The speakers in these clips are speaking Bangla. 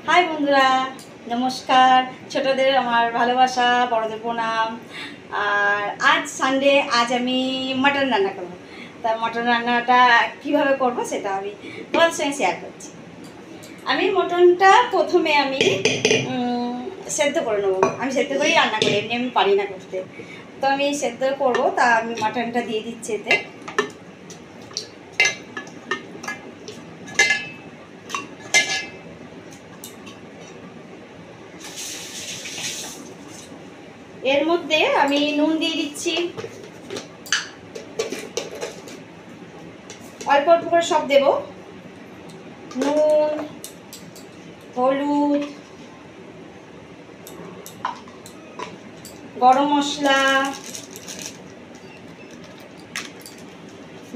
হাই বন্ধুরা, নমস্কার। ছোটদের আমার ভালোবাসা, বড়দের প্রণাম। আর আজ সানডে, আজ আমি মাটন রান্না করবো। তা মটন রান্নাটা কিভাবে করব সেটা আমি তোমাদের সঙ্গে শেয়ার করছি। আমি মটনটা প্রথমে আমি সেদ্ধ করে নেবো। আমি সেদ্ধ করেই রান্না করি, এমনি আমি পারি না করতে। তো আমি সেদ্ধ করবো, তা আমি মাটনটা দিয়ে দিচ্ছি এতে। এর মধ্যে আমি নুন দিয়ে দিচ্ছি, অল্প অল্প করে সব দেব। নুন, হলুদ, গরম মশলা,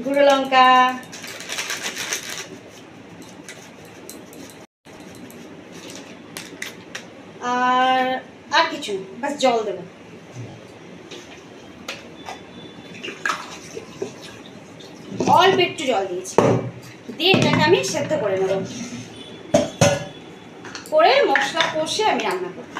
গুঁড়ো লঙ্কা, আর কিছু বাস জল দেবো। অল্প একটু জল দিয়েছি, দিয়ে এটাকে আমি সেদ্ধ করে নেব। করে মশলা কষে আমি রান্না করব।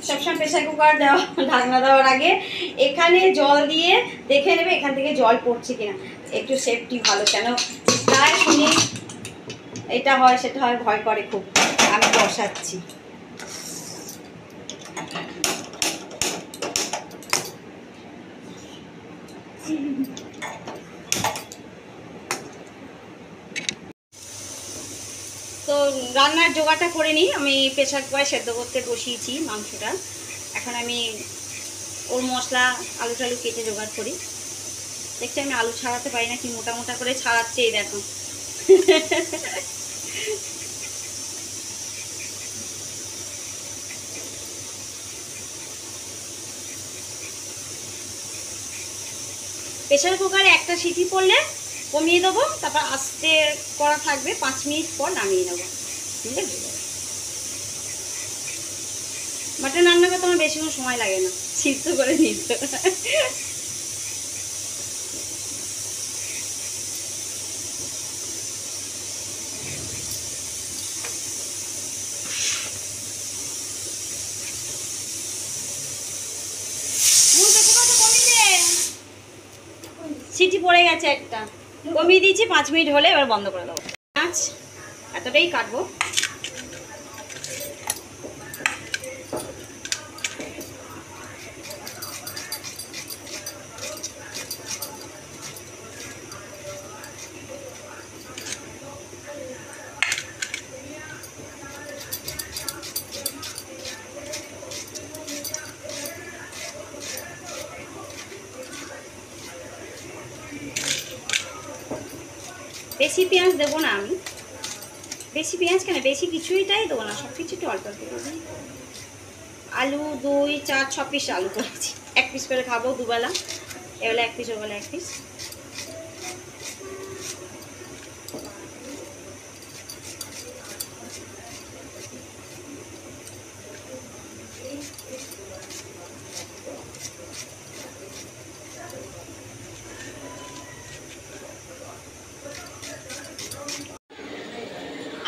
সবসময় প্রেসার কুকার দেওয়া, ঢাকনা দেওয়ার আগে এখানে জল দিয়ে দেখে নেবে এখান থেকে জল পড়ছে কিনা। একটু সেফটি ভালো, কেন প্রায় শুনি এটা হয় সেটা হয়, ভয় করে খুব। আমি বসাচ্ছি। তো রান্নার জোগাড়টা করে নিই। আমি প্রেসার কুকারে সেদ্ধ করতে বসিয়েছি মাংসটা। এখন আমি ওর মশলা, আলু টালু কেটে জোগাড় করি। দেখছি আমি আলু ছাড়াতে পারি না, কি মোটা মোটা করে ছাড়াচ্ছে, এই দেখো। প্রেসার কুকারে একটা সিটি পড়লে কমিয়ে দেবো, তারপর আস্তে করা থাকবে, 5 মিনিট পর নামিয়ে নেবো। বুঝলে, মাটন রান্না করতে আমার বেশিক্ষণ সময় লাগে না, সিদ্ধ করে নিতে। সিটি পড়ে গেছে একটা, কমিয়ে দিয়েছি। 5 মিনিট হলে এবার বন্ধ করে দেবো। মাছ এতটাই কাটবো। বেশি পেঁয়াজ দেবো না আমি, বেশি পেঁয়াজ কেন, বেশি কিছুইটাই দেবো না, সব কিছু একটু অল্প অল্প দেবো। আলু 2, 4, 6 পিস আলু করেছি। 1 পিস করে খাবো দুবেলা, এবেলা 1 পিস, ওবেলা 1 পিস।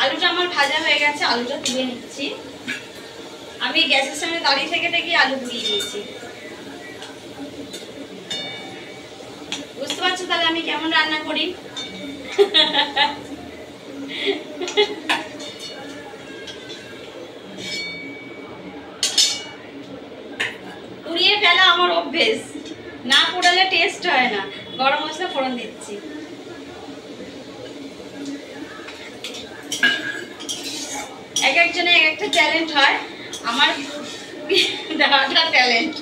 আলুটা আমার ভাজা হয়ে গেছে, আলুটা তুলে নিচ্ছি। আমি গ্যাসের সামনে দাঁড়িয়ে থেকে আলু ধুয়ে দিয়েছি। বুঝতে পারছো তাহলে আমি কেমন রান্না করি। পুড়িয়ে ফেলা আমার অভ্যেস, না পোড়ালে টেস্ট হয় না। গরম মশলা ফোড়ন দিচ্ছি। এক একজনের এক একটা ট্যালেন্ট হয়, আমার দেওয়াটা ট্যালেন্ট।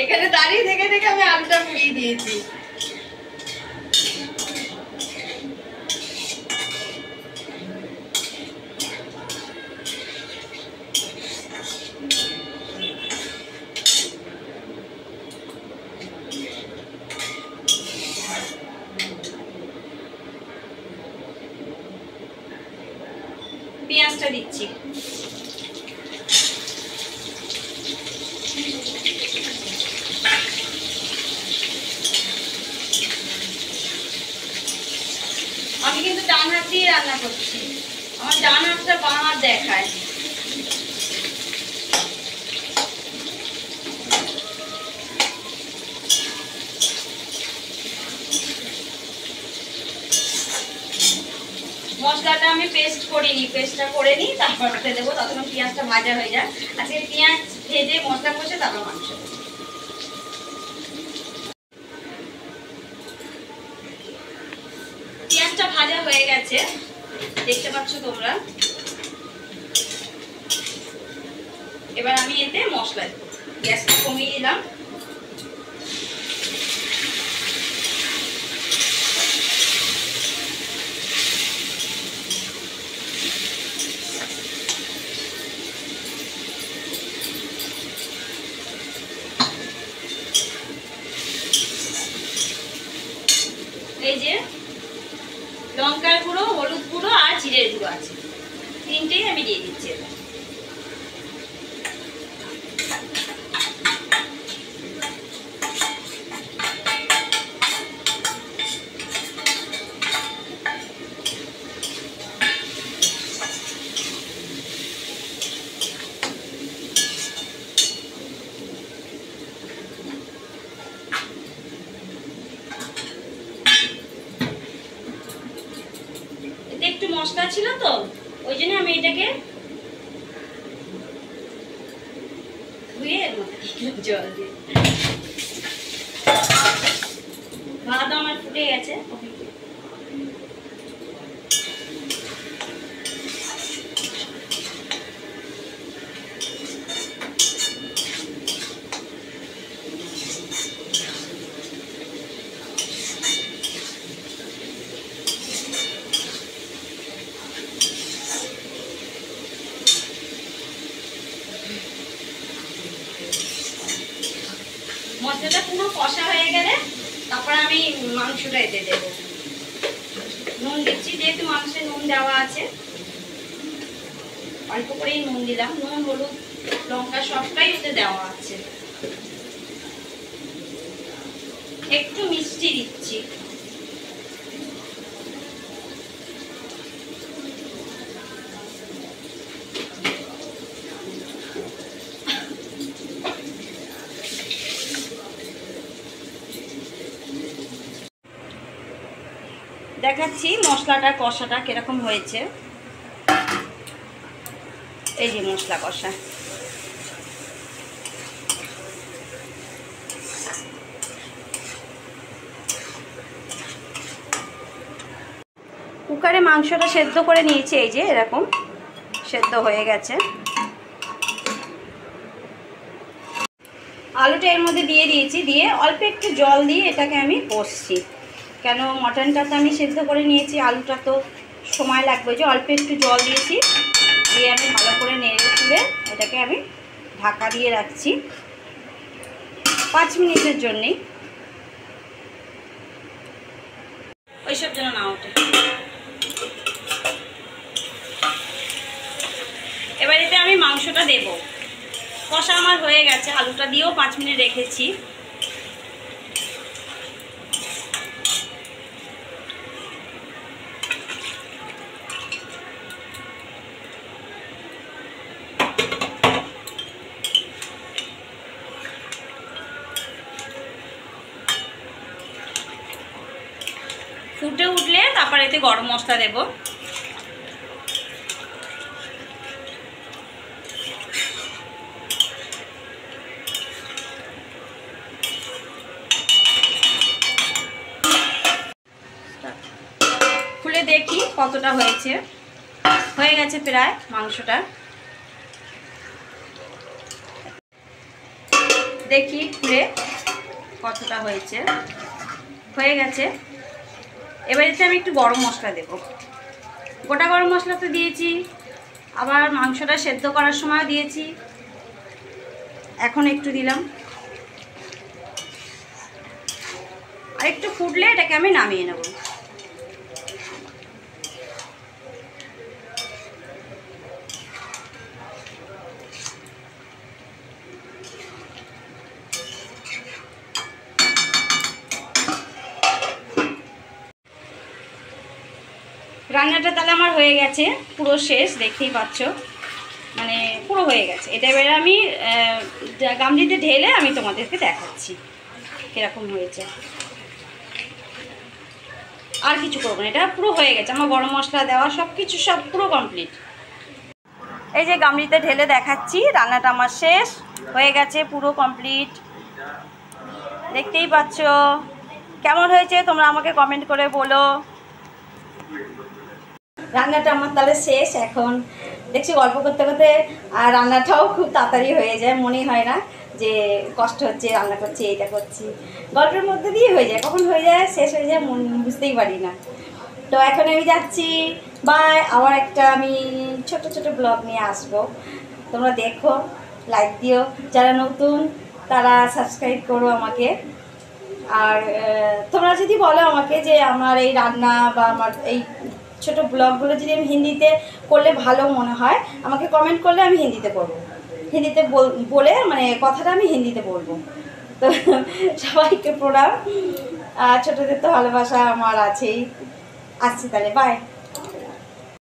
এখানে দাঁড়িয়ে থেকে আমি আলুটা পুড়িয়ে দিয়েছি। পেঁয়াজটা দিচ্ছি। মাছটা বানার দেখায়। মশলাটা আমি পেস্ট করিনি, পেস্টটা করে নিই তারপর ওটা দেবো, ততক্ষণ পেঁয়াজটা ভাজা হয়ে যায়। আজকে পেঁয়াজ ভেজে মশলা কষে তারপর মাংস। পেঁয়াজটা ভাজা হয়ে গেছে, দেখতে পাচ্ছ তোমরা। এবার আমি এতে মশলা দেবো, গ্যাসটা কমিয়ে দিলাম। এই যে লঙ্কার গুঁড়ো, হলুদ গুঁড়ো আর জিরের গুঁড়ো আছে, তিনটেই আমি দিয়ে দিচ্ছি। একটু মশলা ছিল তো ওই জন্য আমি এটাকে ধুয়ে জল দিয়ে, ভাত আমার ফুটে গেছে। মশলাটা পুরো কষা হয়ে গেলে তারপর আমি মাংসটা এতে দেবো। নুন দিচ্ছি, যেহেতু মাংসে নুন দেওয়া আছে অল্প করেই নুন দিলাম। নুন, হলুদ, লঙ্কা সবটাই ওতে দেওয়া আছে। একটু মিষ্টি দিচ্ছি। দেখাচ্ছি মশলাটা কষাটা কিরকম হয়েছে। এই যে মশলা কষা, কুকারে মাংসটা সেদ্ধ করে নিয়েছি। এই যে এরকম সেদ্ধ হয়ে গেছে। আলুটা এর মধ্যে দিয়ে দিয়েছি, দিয়ে অল্প একটু জল দিয়ে এটাকে আমি কষছি। কেন মটনটা তো আমি সেদ্ধ করে নিয়েছি, আলুটা তো সময় লাগবে। যে অল্প একটু জল দিয়েছি, দিয়ে আমি ভালো করে নেড়ে তুলে এটাকে আমি ঢাকা দিয়ে রাখছি 5 মিনিটের জন্যেই। ওইসব যেন না ওঠে। এবার এতে আমি মাংসটা দেব। কষা আমার হয়ে গেছে, আলুটা দিয়েও 5 মিনিট রেখেছি। ফুটে উঠলে তারপর এতে গরম মশলা দেব। খুলে দেখি কতটা হয়েছে। হয়ে গেছে প্রায় মাংসটা। দেখি খুলে কতটা হয়েছে। হয়ে গেছে। এবার এতে আমি একটু গরম মশলা দেব। গোটা গরম মশলা তো দিয়েছি, আবার মাংসটা সেদ্ধ করার সময় দিয়েছি, এখন একটু দিলাম। আর একটু ফুটলে এটাকে আমি নামিয়ে নেব। রান্নাটা তাহলে আমার হয়ে গেছে, পুরো শেষ, দেখতেই পাচ্ছ, মানে পুরো হয়ে গেছে। এটা এবারে আমি গামলিতে ঢেলে আমি তোমাদেরকে দেখাচ্ছি কীরকম হয়েছে। আর কিছু করবো না, এটা পুরো হয়ে গেছে আমার, গরম মশলা দেওয়া সব কিছু সব পুরো কমপ্লিট। এই যে গামলিতে ঢেলে দেখাচ্ছি, রান্নাটা আমার শেষ হয়ে গেছে, পুরো কমপ্লিট, দেখতেই পাচ্ছ। কেমন হয়েছে তোমরা আমাকে কমেন্ট করে বলো। রান্নাটা আমার তাহলে শেষ। এখন দেখছি গল্প করতে করতে আর রান্নাটাও খুব তাড়াতাড়ি হয়ে যায়, মনে হয় না যে কষ্ট হচ্ছে, রান্না করছি, এইটা করছি, গল্পের মধ্যে দিয়ে হয়ে যায়, কখন হয়ে যায় শেষ হয়ে যায় বুঝতেই পারি না। তো এখন আমি যাচ্ছি, বাই। আবার একটা আমি ছোট ছোট ব্লগ নিয়ে আসবো, তোমরা দেখো, লাইক দিও, যারা নতুন তারা সাবস্ক্রাইব করো আমাকে। আর তোমরা যদি বলো আমাকে যে আমার এই রান্না বা আমার এই ছোট ব্লগগুলো যদি আমি হিন্দিতে করলে ভালো মনে হয়, আমাকে কমেন্ট করলে আমি হিন্দিতে করবো, হিন্দিতে বলে মানে কথাটা আমি হিন্দিতে বলবো। তো সবাইকে প্রণাম, ছোটদের তো ভালোবাসা আমার আছেই। আসছি তাহলে, বাই।